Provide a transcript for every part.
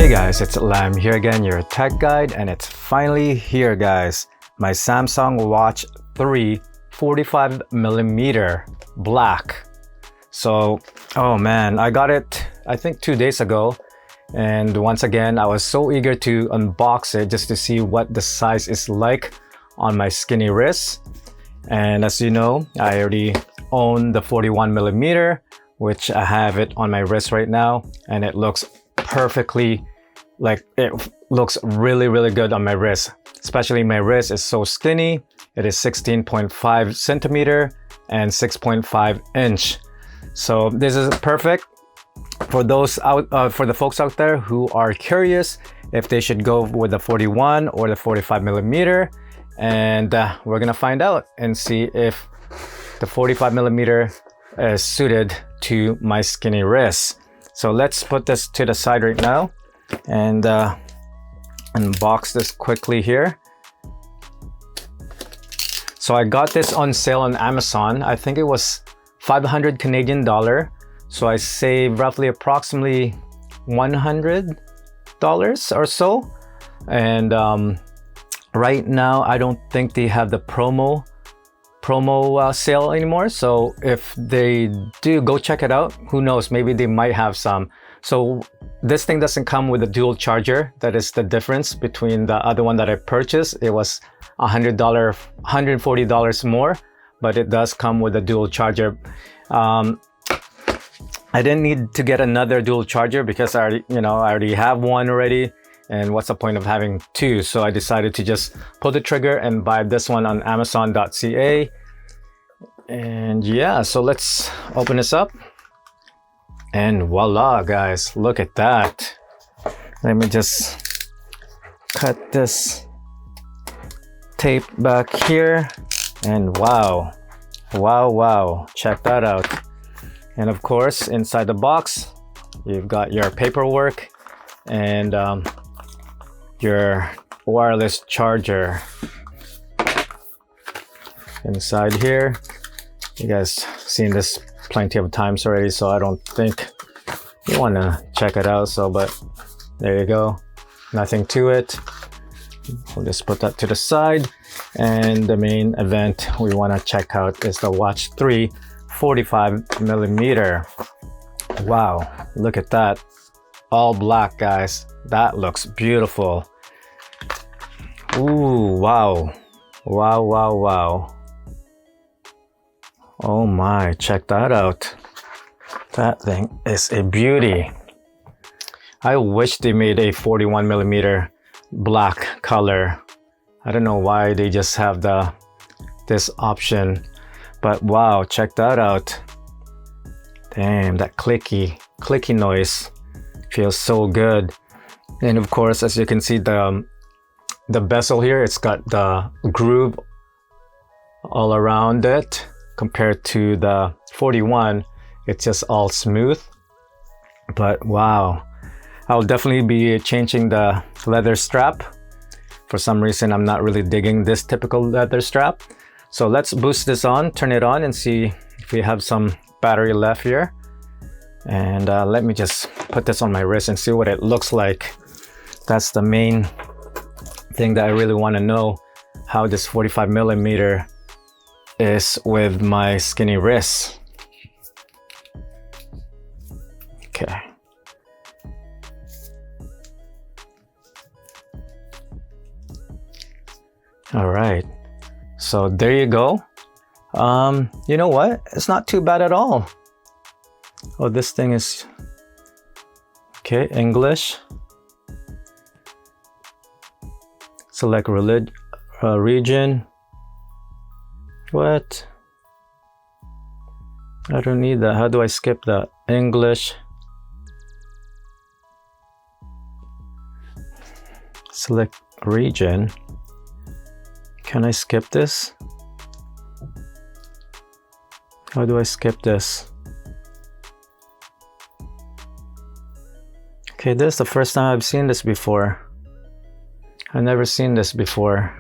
Hey guys, it's Lam here again, your tech guide, and it's finally here guys. My Samsung Watch 3 45mm black. So, oh man, I got it I think 2 days ago. And once again, I was so eager to unbox it just to see what the size is like on my skinny wrist. And as you know, I already own the 41mm, which I have it on my wrist right now, and it looks perfectly, like it looks really good on my wrist. Especially my wrist is so skinny. It is 16.5 centimeter and 6.5 inch. So this is perfect for those for the folks out there who are curious if they should go with the 41 or the 45mm. And we're gonna find out and see if the 45mm is suited to my skinny wrist. So let's put this to the side right now and unbox this quickly here. So I got this on sale on Amazon. I think it was 500 Canadian dollar. So I saved roughly approximately $100 or so. And right now, I don't think they have the promo sale anymore. So if they do, go check it out. Who knows, maybe they might have some. So this thing doesn't come with a dual charger. That is the difference between the other one that I purchased. It was $100, $140 more, but it does come with a dual charger. I didn't need to get another dual charger because I already have one already. And what's the point of having two? So I decided to just pull the trigger and buy this one on Amazon.ca. And yeah, so let's open this up. And voila, guys, look at that. Let me just cut this tape back here. And wow, check that out. And of course, inside the box, you've got your paperwork and your wireless charger. Inside here, you guys seen this plenty of times already, so I don't think you want to check it out. So, but there you go, nothing to it. We'll just put that to the side. And the main event we want to check out is the Watch 3 45mm. Wow, look at that, all black, guys. That looks beautiful. Ooh, wow. Oh my, check that out. That thing is a beauty. I wish they made a 41mm black color. I don't know why they just have this option, but wow, check that out. Damn, that clicky noise feels so good. And of course, as you can see, the bezel here, it's got the groove all around it. Compared to the 41, it's just all smooth. But wow, I'll definitely be changing the leather strap. For some reason, I'm not really digging this typical leather strap. So let's boost this on, turn it on, and see if we have some battery left here. And let me just put this on my wrist and see what it looks like. That's the main thing that I really want to know, how this 45mm is with my skinny wrist. Okay. All right. So there you go. You know what? It's not too bad at all. Oh, this thing is okay. English. Select region. What? I don't need that. How do I skip that? English. Select region. Can I skip this? How do I skip this? Okay, this is the first time I've seen this before. I've never seen this before.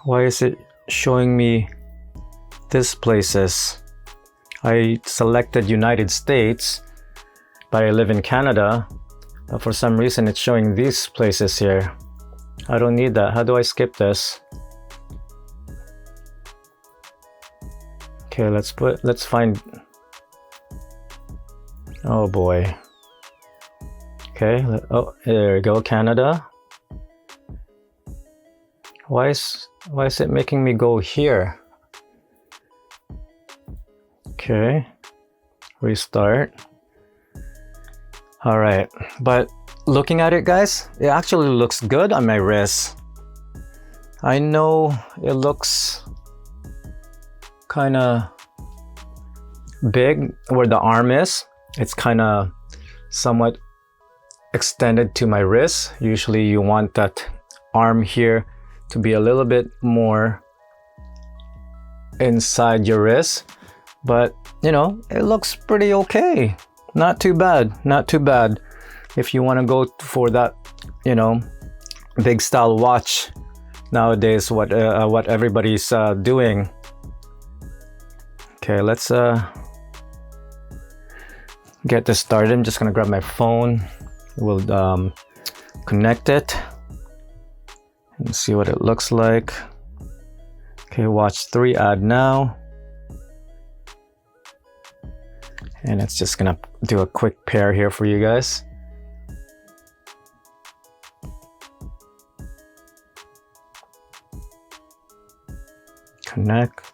Why is it showing me these places? I selected United States, but I live in Canada. But for some reason, it's showing these places here. I don't need that. How do I skip this? Okay, let's find. Oh boy. Okay, oh, there we go, Canada. Why is it making me go here? Okay, restart. All right, but looking at it, guys, it actually looks good on my wrist. I know it looks kind of big where the arm is. It's kind of somewhat extended to my wrist. Usually you want that arm here to be a little bit more inside your wrist, but you know, it looks pretty okay. Not too bad, not too bad. If you want to go for that, you know, big style watch nowadays, what everybody's doing. Okay, let's get this started. I'm just gonna grab my phone. We'll connect it and see what it looks like. Okay, watch 3 add now. And it's just gonna do a quick pair here for you guys. Connect.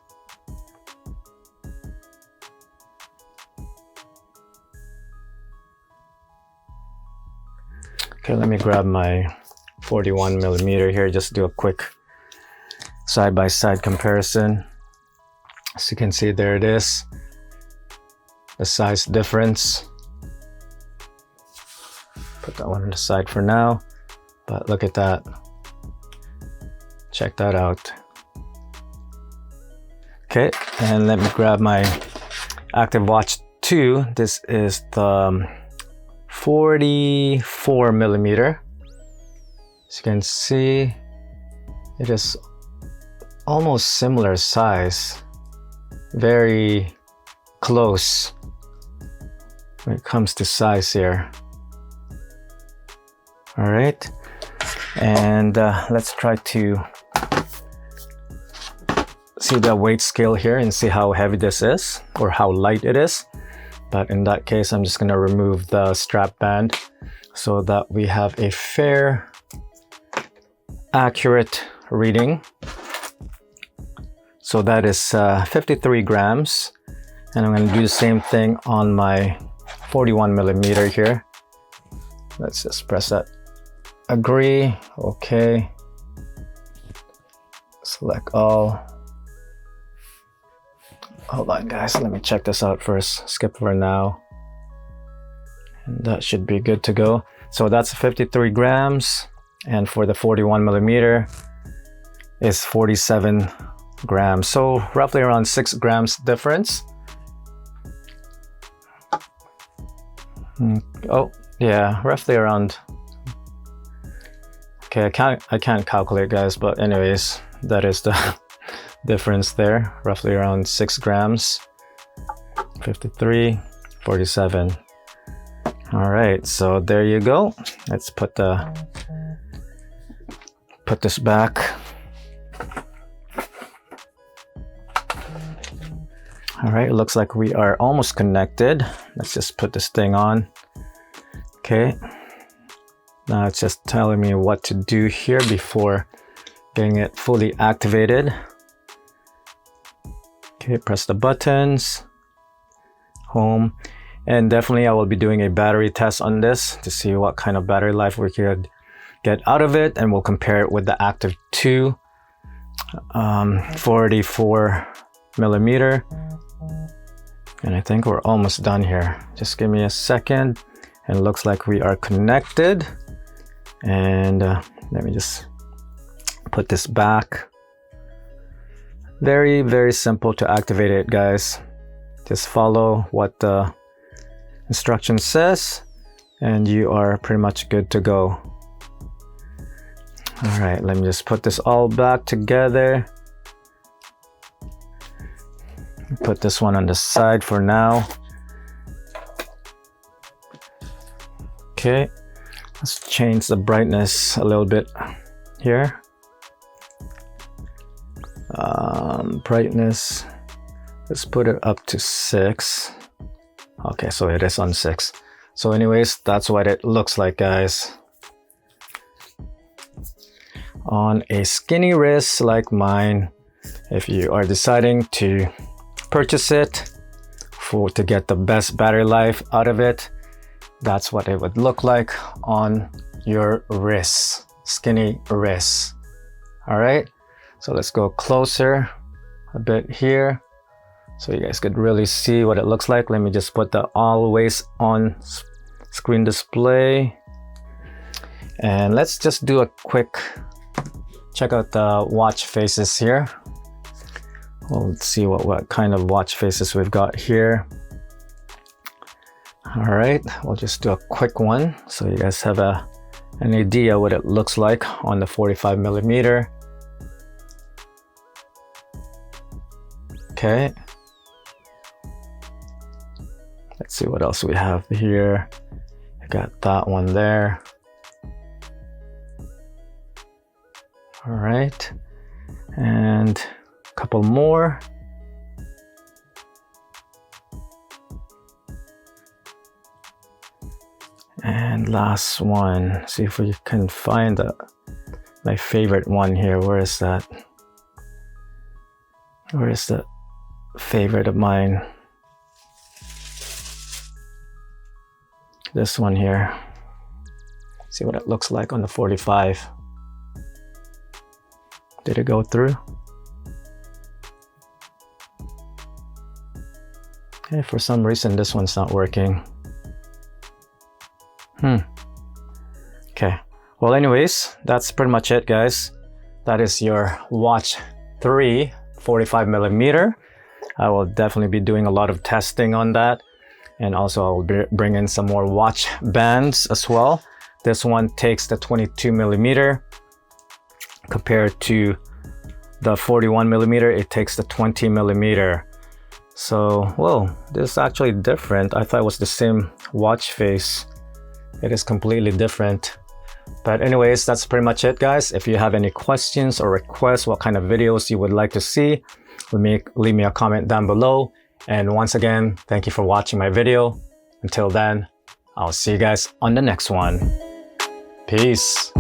Okay, let me grab my 41mm here, just do a quick side-by-side comparison. As you can see, there it is, the size difference. Put that one on the side for now, but look at that. Check that out. Okay, and let me grab my Active Watch 2. This is the 44mm. As you can see, it is almost similar size, very close when it comes to size here. All right, and let's try to see the weight scale here and see how heavy this is or how light it is. But in that case, I'm just going to remove the strap band so that we have a fair, accurate reading. So that is 53 grams. And I'm going to do the same thing on my 41mm here. Let's just press that. Agree. Okay. Select all. Hold on, guys, let me check this out first. Skip for now. And that should be good to go. So that's 53 grams. And for the 41mm is 47 grams. So roughly around 6 grams difference. Oh, yeah, roughly around. Okay, I can't calculate, guys, but anyways, that is the difference there, roughly around 6 grams. 53, 47. All right, so there you go. Let's put this back. All right, it looks like we are almost connected. Let's just put this thing on. Okay, now it's just telling me what to do here before getting it fully activated. Okay, press the buttons, home, and definitely I will be doing a battery test on this to see what kind of battery life we could get out of it, and we'll compare it with the Active 2 44mm. And I think we're almost done here. Just give me a second, and it looks like we are connected. And let me just put this back. Very, very simple to activate it, guys. Just follow what the instruction says and you are pretty much good to go. All right, let me just put this all back together. Put this one on the side for now. Okay, let's change the brightness a little bit here. Brightness, let's put it up to 6. Okay, so it is on 6. So anyways, that's what it looks like, guys. On a skinny wrist like mine, if you are deciding to purchase it to get the best battery life out of it, that's what it would look like on your wrist, skinny wrist. All right, so let's go closer a bit here so you guys could really see what it looks like. Let me just put the always on screen display, and let's just do a quick check out the watch faces here. Well, let's see what kind of watch faces we've got here. All right, we'll just do a quick one so you guys have an idea what it looks like on the 45mm. Okay, let's see what else we have here. I got that one there. All right, and a couple more. And last one. See if we can find my favorite one here. Where is that? Where is the favorite of mine? This one here. See what it looks like on the 45. Did it go through? Okay, for some reason this one's not working. Okay, well anyways, that's pretty much it, guys. That is your Watch 3 45mm. I will definitely be doing a lot of testing on that, and also I'll bring in some more watch bands as well. This one takes the 22mm compared to the 41mm. It takes the 20mm. So, whoa, this is actually different. I thought it was the same watch face. It is completely different. But anyways, that's pretty much it, guys. If you have any questions or requests, what kind of videos you would like to see, leave me a comment down below. And once again, thank you for watching my video. Until then, I'll see you guys on the next one. Peace.